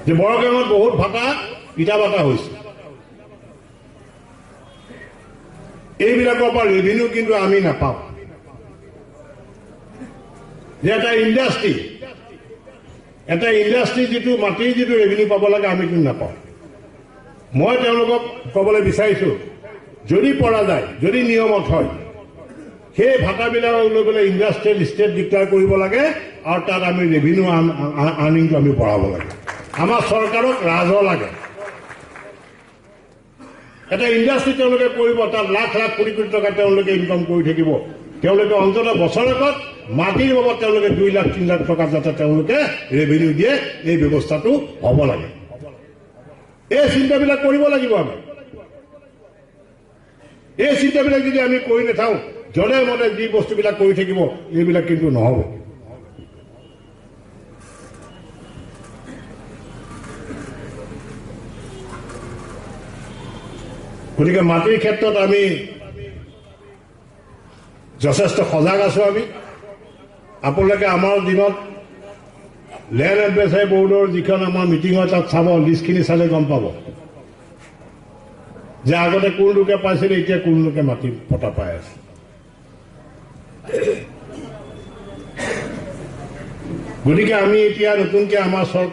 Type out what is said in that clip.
যে বৰগাঙত বহুত ভাটা ইটা ভাটা হৈছে। এইবিলাকৰ পৰা ৰেভিনিউ কিন্তু আমি নাপাওঁ। যে এটা ইণ্ডাষ্ট্ৰী যিটো মাটিৰ যিটো ৰেভিনিউ পাব লাগে আমি কিন্তু নাপাওঁ। মই তেওঁলোকক ক'বলৈ বিচাৰিছোঁ, যদি পৰা যায়, যদি নিয়মত হয়, সেই ভাটাবিলাকক লৈ পেলাই ইণ্ডাষ্ট্ৰিয়েল ষ্টেট ডিক্লেয়াৰ কৰিব লাগে আৰু তাত আমি ৰেভিনিউ আৰ্নিংটো আমি বঢ়াব লাগে। আমাৰ চৰকাৰক ৰাজহ লাগে। এটা ইণ্ডাষ্ট্ৰী তেওঁলোকে কৰিব, তাত লাখ লাখ কোটি কোটি টকা তেওঁলোকে ইনকাম কৰি থাকিব। তেওঁলোকে অন্ততঃ বছৰেকত মাটিৰ বাবদ তেওঁলোকে 2 লাখ 3 লাখ টকা যাতে তেওঁলোকে ৰেভিনিউ দিয়ে, এই ব্যৱস্থাটো হ'ব লাগে। এই চিন্তাবিলাক কৰিব লাগিব আমি। এই চিন্তাবিলাক যদি আমি কৰি নাথাওঁ, জনে মনে যি বস্তুবিলাক কৰি থাকিব, এইবিলাক কিন্তু নহ'ব। গতিকে মাটিৰ ক্ষেত্ৰত আমি যথেষ্ট সজাগ আছো। আপোনালোকে আমাৰ দিনত লেণ্ড এডভাইচাৰী বৰ্ডৰ যিখন আমাৰ মিটিং হয় তাত চাব, লিষ্টখিনি চালে গম পাব যে আগতে কোন লোকে পাইছিলে, এতিয়া কোন লোকে মাটি পটা পাই আছে। গতিকে আমি এতিয়া নতুনকৈ আমাৰ চৰকাৰ